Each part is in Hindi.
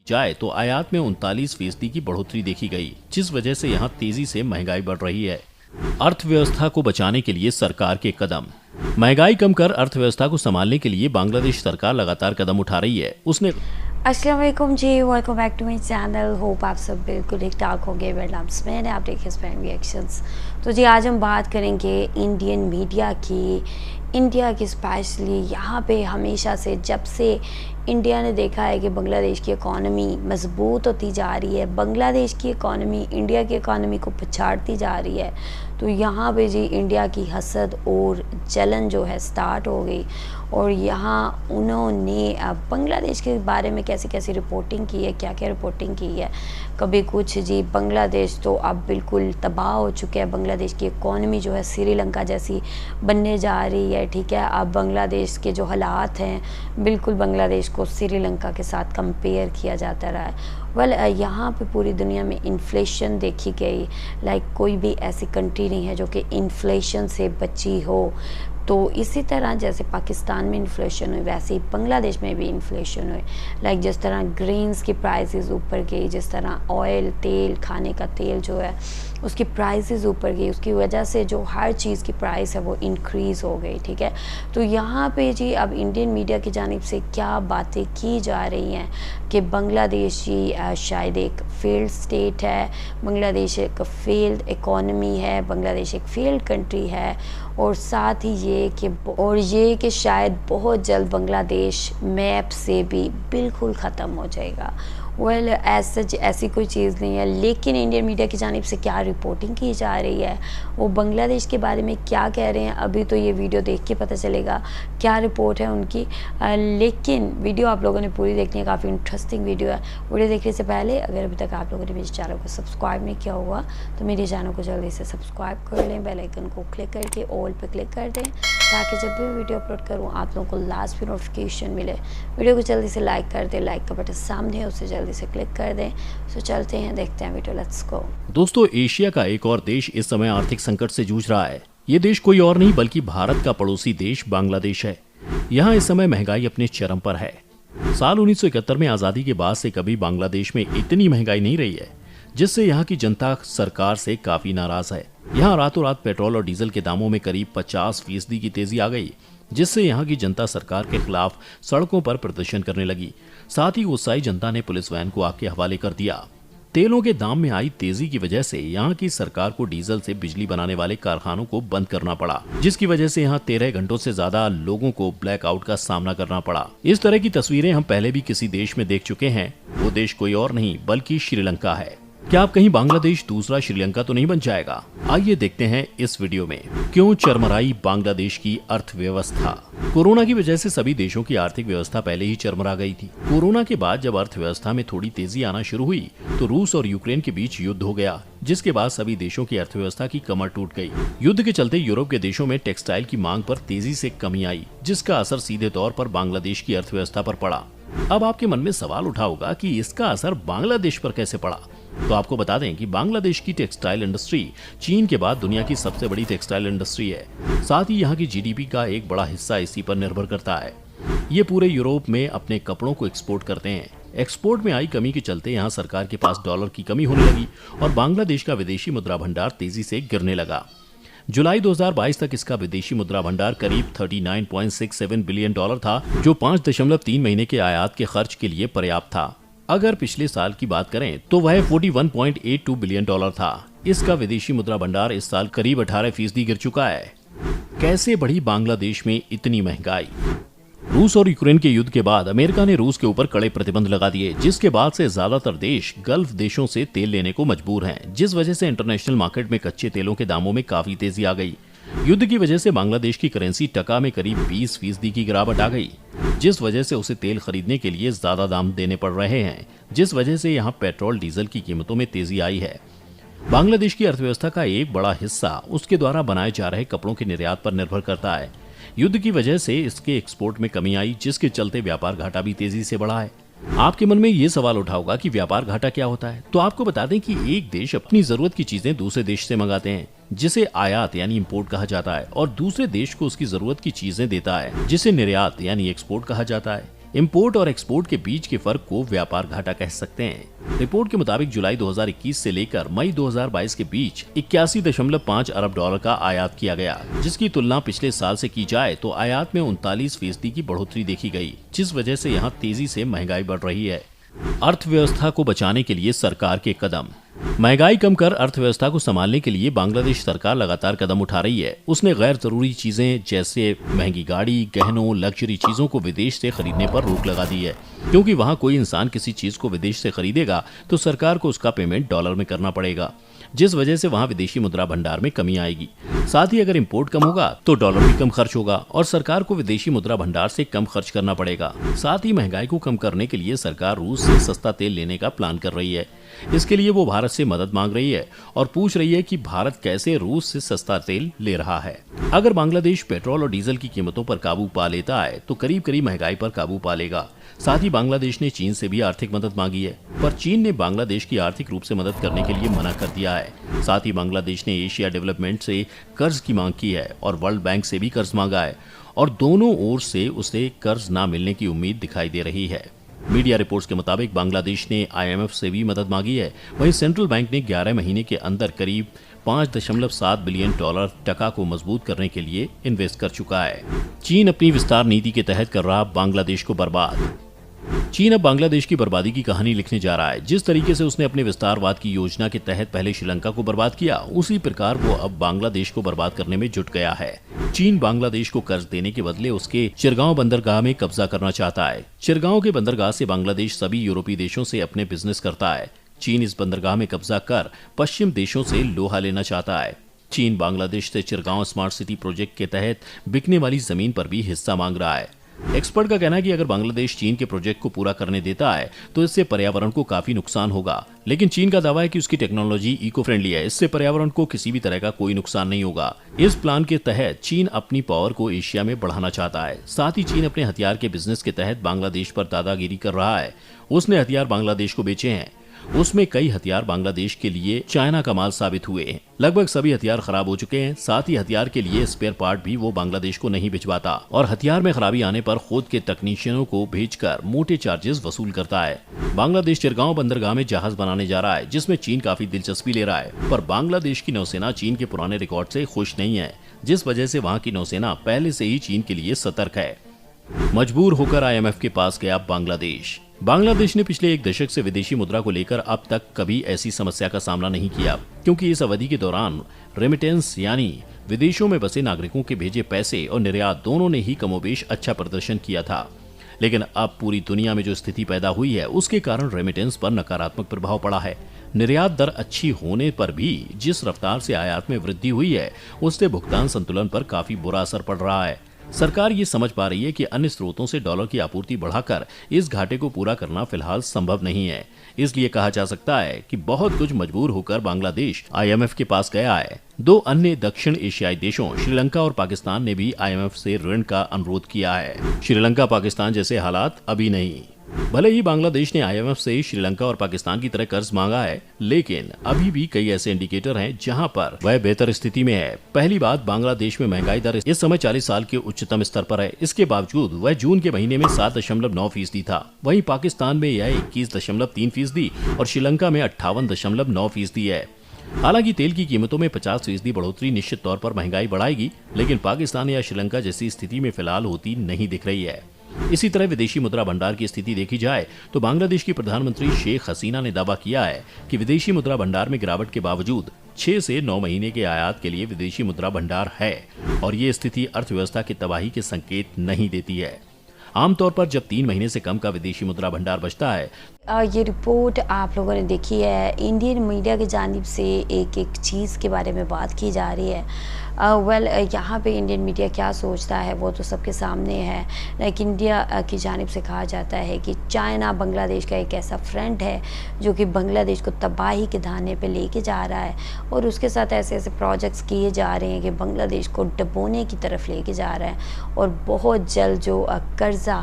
जाए तो आयात में 39% की बढ़ोतरी देखी गई, जिस वजह से यहाँ तेजी से महंगाई बढ़ रही है। अर्थव्यवस्था को बचाने के लिए सरकार के कदम। महंगाई कम कर अर्थव्यवस्था को संभालने के लिए बांग्लादेश सरकार लगातार कदम उठा रही है। उसने अस्सलाम वालेकुम जी, welcome back to my channel. Hope आप सब बिल्कुल ठीक ठाक होंगे। मैंने आप देखे स्पैन रिएक्शंस। तो जी आज हम बात करेंगे इंडियन मीडिया की, इंडिया की स्पेशली। यहाँ पे हमेशा से जब से इंडिया ने देखा है कि बांग्लादेश की इकॉनमी मजबूत होती जा रही है, बांग्लादेश की इकॉनमी इंडिया की इकॉनमी को पछाड़ती जा रही है, तो यहाँ पे जी इंडिया की हसद और जलन जो है स्टार्ट हो गई। और यहाँ उन्होंने बांग्लादेश के बारे में कैसी कैसी रिपोर्टिंग की है, क्या क्या रिपोर्टिंग की है। कभी कुछ जी बांग्लादेश तो अब बिल्कुल तबाह हो चुके हैं, बांग्लादेश की इकॉनमी जो है श्रीलंका जैसी बनने जा रही है। ठीक है, अब बांग्लादेश के जो हालात हैं बिल्कुल बांग्लादेश को श्रीलंका के साथ कंपेयर किया जाता रहा है। यहाँ पे पूरी दुनिया में इन्फ्लेशन देखी गई। कोई भी ऐसी कंट्री नहीं है जो कि इन्फ्लेशन से बची हो। तो इसी तरह जैसे पाकिस्तान में इन्फ्लेशन हुई, वैसे ही बांग्लादेश में भी इन्फ्लेशन हुई। जिस तरह ग्रेन्स की प्राइसेस ऊपर गई, जिस तरह ऑयल, तेल, खाने का तेल जो है उसकी प्राइसेस ऊपर गई, उसकी वजह से जो हर चीज़ की प्राइस है वो इंक्रीज़ हो गई। ठीक है, तो यहाँ पे जी अब इंडियन मीडिया की जानिब से क्या बातें की जा रही हैं कि बांग्लादेश शायद एक फेल्ड स्टेट है, बांग्लादेश एक फेल्ड इकॉनमी है, बांग्लादेश एक फेल्ड कंट्री है, और साथ ही ये कि शायद बहुत जल्द बांग्लादेश मैप से भी बिल्कुल ख़त्म हो जाएगा। ऐसी कोई चीज़ नहीं है। लेकिन इंडियन मीडिया की जानिब से क्या रिपोर्टिंग की जा रही है, वो बांग्लादेश के बारे में क्या कह रहे हैं, अभी तो ये वीडियो देख के पता चलेगा क्या रिपोर्ट है उनकी। लेकिन वीडियो आप लोगों ने पूरी देखनी है, काफ़ी इंटरेस्टिंग वीडियो है। वीडियो देखने से पहले अगर अभी तक आप लोगों ने मेरे चैनल को सब्सक्राइब नहीं किया हुआ तो मेरे चैनल को जल्दी से सब्सक्राइब कर लें, बेल आइकन को क्लिक करके ऑल पे क्लिक कर दें, ताकि जब भी वीडियो अपलोड करूँ आप लोगों को लास्ट भी नोटिफिकेशन मिले। वीडियो को जल्दी से लाइक कर दें, लाइक का बटन सामने है उसे जल्दी से क्लिक कर दें। तो चलते हैं, देखते हैं वीडियो, लेट्स गो। दोस्तों, एशिया का एक और देश इस समय आर्थिक संकट से जूझ रहा है। ये देश कोई और नहीं बल्कि भारत का पड़ोसी देश बांग्लादेश है। यहाँ इस समय महंगाई अपने चरम पर है। साल 1971 में आजादी के बाद से कभी बांग्लादेश में इतनी महंगाई नहीं रही है, जिससे यहाँ की जनता सरकार से काफी नाराज है। यहाँ रातों रात पेट्रोल और डीजल के दामों में करीब 50% की तेजी आ गई, जिससे यहाँ की जनता सरकार के खिलाफ सड़कों पर प्रदर्शन करने लगी। साथ ही गुस्साई जनता ने पुलिस वैन को आग के हवाले कर दिया। तेलों के दाम में आई तेजी की वजह से यहाँ की सरकार को डीजल से बिजली बनाने वाले कारखानों को बंद करना पड़ा, जिसकी वजह से यहाँ 13 घंटों से ज्यादा लोगों को ब्लैकआउट का सामना करना पड़ा। इस तरह की तस्वीरें हम पहले भी किसी देश में देख चुके हैं। वो देश कोई और नहीं बल्कि श्रीलंका है। क्या आप कहीं बांग्लादेश दूसरा श्रीलंका तो नहीं बन जाएगा? आइए देखते हैं इस वीडियो में क्यों चरमराई बांग्लादेश की अर्थव्यवस्था। कोरोना की वजह से सभी देशों की आर्थिक व्यवस्था पहले ही चरमरा गई थी। कोरोना के बाद जब अर्थव्यवस्था में थोड़ी तेजी आना शुरू हुई तो रूस और यूक्रेन के बीच युद्ध हो गया, जिसके बाद सभी देशों की अर्थव्यवस्था की कमर टूट गई। युद्ध के चलते यूरोप के देशों में टेक्सटाइल की मांग पर तेजी से कमी आई, जिसका असर सीधे तौर पर बांग्लादेश की अर्थव्यवस्था पर पड़ा। अब आपके मन में सवाल उठा होगा कि इसका असर बांग्लादेश पर कैसे पड़ा। तो आपको बता दें कि बांग्लादेश की टेक्सटाइल इंडस्ट्री चीन के बाद दुनिया की सबसे बड़ी टेक्सटाइल इंडस्ट्री है। साथ ही यहाँ की जीडीपी का एक बड़ा हिस्सा इसी पर निर्भर करता है। ये पूरे यूरोप में अपने कपड़ों को एक्सपोर्ट करते हैं। एक्सपोर्ट में आई कमी के चलते यहाँ सरकार के पास डॉलर की कमी होने लगी और बांग्लादेश का विदेशी मुद्रा भंडार तेजी से गिरने लगा। जुलाई 2022 तक इसका विदेशी मुद्रा भंडार करीब 39.67 बिलियन डॉलर था, जो 5.3 महीने के आयात के खर्च के लिए पर्याप्त था। अगर पिछले साल की बात करें तो वह 41.82 बिलियन डॉलर था। इसका विदेशी मुद्रा भंडार इस साल करीब 18% गिर चुका है। कैसे बढ़ी बांग्लादेश में इतनी महंगाई? रूस और यूक्रेन के युद्ध के बाद अमेरिका ने रूस के ऊपर कड़े प्रतिबंध लगा दिए, जिसके बाद से ज्यादातर देश गल्फ देशों से तेल लेने को मजबूर हैं, जिस वजह से इंटरनेशनल मार्केट में कच्चे तेलों के दामों में काफी तेजी आ गई। युद्ध की वजह से बांग्लादेश की करेंसी टका में करीब 20% की गिरावट आ गई, जिस वजह से उसे तेल खरीदने के लिए ज्यादा दाम देने पड़ रहे हैं, जिस वजह से यहाँ पेट्रोल डीजल की कीमतों में तेजी आई है। बांग्लादेश की अर्थव्यवस्था का एक बड़ा हिस्सा उसके द्वारा बनाए जा रहे कपड़ों के निर्यात पर निर्भर करता है। युद्ध की वजह से इसके एक्सपोर्ट में कमी आई, जिसके चलते व्यापार घाटा भी तेजी से बढ़ा है। आपके मन में ये सवाल उठा होगा कि व्यापार घाटा क्या होता है। तो आपको बता दें कि एक देश अपनी जरूरत की चीजें दूसरे देश से मंगाते हैं, जिसे आयात यानी इंपोर्ट कहा जाता है, और दूसरे देश को उसकी जरूरत की चीजें देता है, जिसे निर्यात यानी एक्सपोर्ट कहा जाता है। इंपोर्ट और एक्सपोर्ट के बीच के फर्क को व्यापार घाटा कह सकते हैं। रिपोर्ट के मुताबिक जुलाई 2021 से लेकर मई 2022 के बीच 81.5 अरब डॉलर का आयात किया गया, जिसकी तुलना पिछले साल से की जाए तो आयात में 39% की बढ़ोतरी देखी गई, जिस वजह से यहाँ तेजी से महंगाई बढ़ रही है। अर्थव्यवस्था को बचाने के लिए सरकार के कदम। महंगाई कम कर अर्थव्यवस्था को संभालने के लिए बांग्लादेश सरकार लगातार कदम उठा रही है। उसने गैर जरूरी चीजें जैसे महंगी गाड़ी, गहनों, लग्जरी चीजों को विदेश से खरीदने पर रोक लगा दी है, क्योंकि वहां कोई इंसान किसी चीज को विदेश से खरीदेगा तो सरकार को उसका पेमेंट डॉलर में करना पड़ेगा, जिस वजह से वहां विदेशी मुद्रा भंडार में कमी आएगी। साथ ही अगर इंपोर्ट कम होगा तो डॉलर भी कम खर्च होगा और सरकार को विदेशी मुद्रा भंडार से कम खर्च करना पड़ेगा। साथ ही महंगाई को कम करने के लिए सरकार रूस से सस्ता तेल लेने का प्लान कर रही है। इसके लिए वो भारत से मदद मांग रही है और पूछ रही है कि भारत कैसे रूस से सस्ता तेल ले रहा है। अगर बांग्लादेश पेट्रोल और डीजल की कीमतों पर काबू पा लेता है तो करीब करीब महंगाई पर काबू पा लेगा। साथ ही बांग्लादेश ने चीन से भी आर्थिक मदद मांगी है, पर चीन ने बांग्लादेश की आर्थिक रूप से मदद करने के लिए मना कर दिया है। साथ ही बांग्लादेश ने एशिया डेवलपमेंट से कर्ज की मांग की है और वर्ल्ड बैंक से भी कर्ज मांगा है और दोनों ओर से उसे कर्ज न मिलने की उम्मीद दिखाई दे रही है। मीडिया रिपोर्ट्स के मुताबिक बांग्लादेश ने IMF से भी मदद मांगी है। वहीं सेंट्रल बैंक ने 11 महीने के अंदर करीब 5.7 बिलियन डॉलर टका को मजबूत करने के लिए इन्वेस्ट कर चुका है। चीन अपनी विस्तार नीति के तहत कर रहा बांग्लादेश को बर्बाद। चीन अब बांग्लादेश की बर्बादी की कहानी लिखने जा रहा है। जिस तरीके से उसने अपने विस्तारवाद की योजना के तहत पहले श्रीलंका को बर्बाद किया, उसी प्रकार वो अब बांग्लादेश को बर्बाद करने में जुट गया है। चीन बांग्लादेश को कर्ज देने के बदले उसके चिरगांव बंदरगाह में कब्जा करना चाहता है। चिरगांव के बंदरगाह से बांग्लादेश सभी यूरोपीय देशों से अपने बिजनेस करता है। चीन इस बंदरगाह में कब्जा कर पश्चिम देशों से लोहा लेना चाहता है। चीन बांग्लादेश से चिरगांव स्मार्ट सिटी प्रोजेक्ट के तहत बिकने वाली जमीन पर भी हिस्सा मांग रहा है। एक्सपर्ट का कहना है कि अगर बांग्लादेश चीन के प्रोजेक्ट को पूरा करने देता है तो इससे पर्यावरण को काफी नुकसान होगा, लेकिन चीन का दावा है कि उसकी टेक्नोलॉजी इको फ्रेंडली है, इससे पर्यावरण को किसी भी तरह का कोई नुकसान नहीं होगा। इस प्लान के तहत चीन अपनी पावर को एशिया में बढ़ाना चाहता है। साथ ही चीन अपने हथियार के बिजनेस के तहत बांग्लादेश पर दादागिरी कर रहा है। उसने हथियार बांग्लादेश को बेचे हैं। उसमें कई हथियार बांग्लादेश के लिए चाइना का माल साबित हुए हैं। लगभग सभी हथियार खराब हो चुके हैं। साथ ही हथियार के लिए स्पेयर पार्ट भी वो बांग्लादेश को नहीं भिजवाता और हथियार में खराबी आने पर खुद के तकनीशियनों को भेजकर मोटे चार्जेस वसूल करता है। बांग्लादेश चिरगांव बंदरगाह में जहाज बनाने जा रहा है, जिसमें चीन काफी दिलचस्पी ले रहा है, पर बांग्लादेश की नौसेना चीन के पुराने रिकॉर्ड से खुश नहीं है, जिस वजह से वहाँ की नौसेना पहले से ही चीन के लिए सतर्क है। मजबूर होकर IMF के पास गया बांग्लादेश। बांग्लादेश ने पिछले एक दशक से विदेशी मुद्रा को लेकर अब तक कभी ऐसी समस्या का सामना नहीं किया, क्योंकि इस अवधि के दौरान रेमिटेंस यानी विदेशों में बसे नागरिकों के भेजे पैसे और निर्यात दोनों ने ही कमोबेश अच्छा प्रदर्शन किया था। लेकिन अब पूरी दुनिया में जो स्थिति पैदा हुई है, उसके कारण रेमिटेंस पर नकारात्मक प्रभाव पड़ा है। निर्यात दर अच्छी होने पर भी जिस रफ्तार से आयात में वृद्धि हुई है, उससे भुगतान संतुलन पर काफी बुरा असर पड़ रहा है। सरकार ये समझ पा रही है कि अन्य स्रोतों से डॉलर की आपूर्ति बढ़ाकर इस घाटे को पूरा करना फिलहाल संभव नहीं है। इसलिए कहा जा सकता है कि बहुत कुछ मजबूर होकर बांग्लादेश IMF के पास गया है। दो अन्य दक्षिण एशियाई देशों श्रीलंका और पाकिस्तान ने भी IMF से ऋण का अनुरोध किया है। श्रीलंका पाकिस्तान जैसे हालात अभी नहीं। भले ही बांग्लादेश ने IMF से श्रीलंका और पाकिस्तान की तरह कर्ज मांगा है, लेकिन अभी भी कई ऐसे इंडिकेटर हैं जहां पर वह बेहतर स्थिति में है। पहली बात, बांग्लादेश में महंगाई दर इस समय 40 साल के उच्चतम स्तर पर है। इसके बावजूद वह जून के महीने में 7.9% था। वहीं पाकिस्तान में यह 21.3% और श्रीलंका में 58.9% है। हालांकि तेल की कीमतों में 50% बढ़ोतरी निश्चित तौर पर महंगाई बढ़ाएगी, लेकिन पाकिस्तान या श्रीलंका जैसी स्थिति में फिलहाल होती नहीं दिख रही है। इसी तरह विदेशी मुद्रा भंडार की स्थिति देखी जाए तो बांग्लादेश की प्रधानमंत्री शेख हसीना ने दावा किया है कि विदेशी मुद्रा भंडार में गिरावट के बावजूद 6 से 9 महीने के आयात के लिए विदेशी मुद्रा भंडार है और ये स्थिति अर्थव्यवस्था की तबाही के संकेत नहीं देती है। आमतौर पर जब 3 महीने से कम का विदेशी मुद्रा भंडार बचता है। ये रिपोर्ट आप लोगों ने देखी है। इंडियन मीडिया की जानिब से एक एक चीज़ के बारे में बात की जा रही है। यहाँ पे इंडियन मीडिया क्या सोचता है वो तो सबके सामने है, लेकिन इंडिया की जानिब से कहा जाता है कि चाइना बांग्लादेश का एक ऐसा फ्रेंड है जो कि बांग्लादेश को तबाही के धाने पे लेके जा रहा है और उसके साथ ऐसे ऐसे प्रोजेक्ट्स किए जा रहे हैं कि बांग्लादेश को डबोने की तरफ लेके जा रहा है और बहुत जल्द जो कर्जा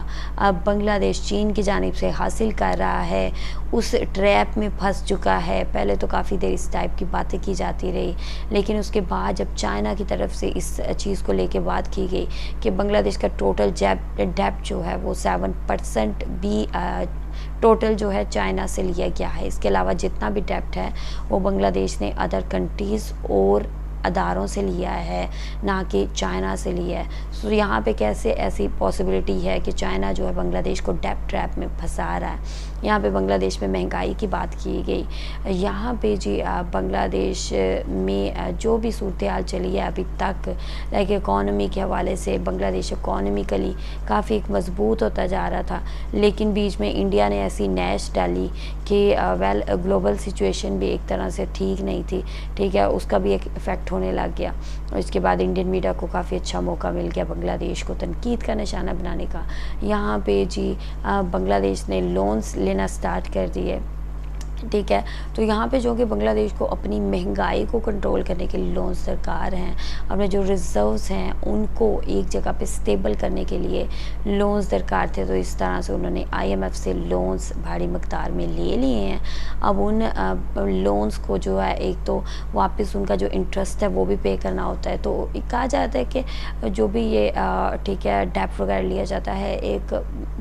बांग्लादेश चीन की जानिब से हासिल कर रहा है उस ट्रैप में फंस चुका है। पहले तो काफ़ी देर इस टाइप की बातें की जाती रही, लेकिन उसके बाद जब चाइना की तरफ से इस चीज़ को लेके बात की गई कि बांग्लादेश का टोटल डेप्ट जो है वो 7% भी टोटल जो है चाइना से लिया गया है। इसके अलावा जितना भी डेप्ट है वो बांग्लादेश ने अदर कंट्रीज़ और अदारों से लिया है, ना कि चाइना से लिया है। सो यहाँ पे कैसे ऐसी पॉसिबिलिटी है कि चाइना जो है बांग्लादेश को डेप्ट ट्रैप में फंसा रहा है। यहाँ पे बांग्लादेश में महंगाई की बात की गई। यहाँ पे जी बांग्लादेश में जो भी सूरत हाल चली है अभी तक, लाइक इकॉनमी के हवाले से बांग्लादेश इकॉनमिकली काफ़ी एक मजबूत होता जा रहा था, लेकिन बीच में इंडिया ने ऐसी नैश डाली कि वेल ग्लोबल सिचुएशन भी एक तरह से ठीक नहीं थी, ठीक है, उसका भी एक इफ़ेक्ट होने लग गया। और इसके बाद इंडियन मीडिया को काफ़ी अच्छा मौका मिल गया बांग्लादेश को तनकीद का निशाना बनाने का। यहाँ पे जी बांग्लादेश ने लोन्स लेना स्टार्ट कर दिए, ठीक है। तो यहाँ पे जो कि बांग्लादेश को अपनी महंगाई को कंट्रोल करने के लिए लोन्स दरकार हैं, अपने जो रिजर्व्स हैं उनको एक जगह पे स्टेबल करने के लिए लोन्स दरकार थे। तो इस तरह से उन्होंने IMF से लोन्स भारी मकदार में ले लिए हैं। अब उन लोन्स को जो है एक तो वापस उनका जो इंटरेस्ट है वो भी पे करना होता है। तो कहा जाता है कि जो भी ये ठीक है डेप्ट वगैरह लिया जाता है एक,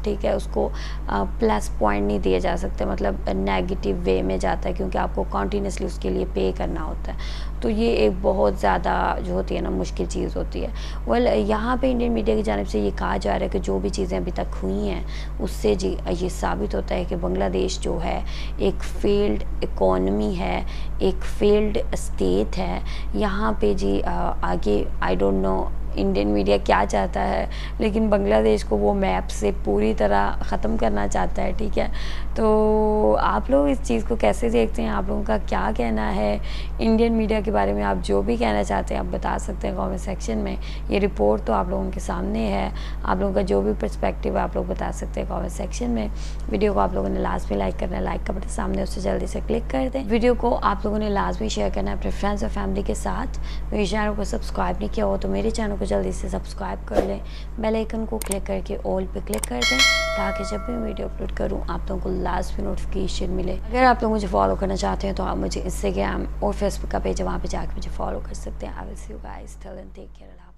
ठीक है, उसको प्लस पॉइंट नहीं दिए जा सकते, मतलब नेगेटिव वे में जाता है, क्योंकि आपको कॉन्टीन्यूसली उसके लिए पे करना होता है। तो ये एक बहुत ज़्यादा जो होती है ना मुश्किल चीज़ होती है। वेल यहाँ पे इंडियन मीडिया की जानिब से ये कहा जा रहा है कि जो भी चीज़ें अभी तक हुई हैं उससे जी ये साबित होता है कि बांग्लादेश जो है एक फेल्ड इकॉनमी है, एक फेल्ड स्टेट है। यहाँ पे जी आगे I don't know Indian media क्या चाहता है, लेकिन बांग्लादेश को वो मैप से पूरी तरह ख़त्म करना चाहता है, ठीक है। तो आप लोग इस चीज़ को कैसे देखते हैं, आप लोगों का क्या कहना है इंडियन मीडिया के बारे में? आप जो भी कहना चाहते हैं आप बता सकते हैं कमेंट सेक्शन में। ये रिपोर्ट तो आप लोगों के सामने है, आप लोगों का जो भी पर्सपेक्टिव है आप लोग बता सकते हैं कमेंट सेक्शन में। वीडियो को आप लोगों ने लास्ट में लाइक करना है, लाइक का बटन सामने उससे जल्दी से क्लिक कर दें। वीडियो को आप लोगों ने लास्ट में शेयर करना है अपने फ्रेंड्स और फैमिली के साथ। मेरे चैनल को सब्सक्राइब नहीं किया हो तो मेरे चैनल को जल्दी से सब्सक्राइब कर लें, बेल आइकन को क्लिक करके ऑल पे क्लिक कर दें, ताकि जब भी वीडियो अपलोड करूं आप लोगों को लास्ट में नोटिफिकेशन मिले। अगर आप लोग मुझे फॉलो करना चाहते हैं तो आप मुझे इंस्टाग्राम और फेसबुक का पेज है, वहाँ पे जाकर मुझे फॉलो कर सकते हैं। I will see you guys, till then take care.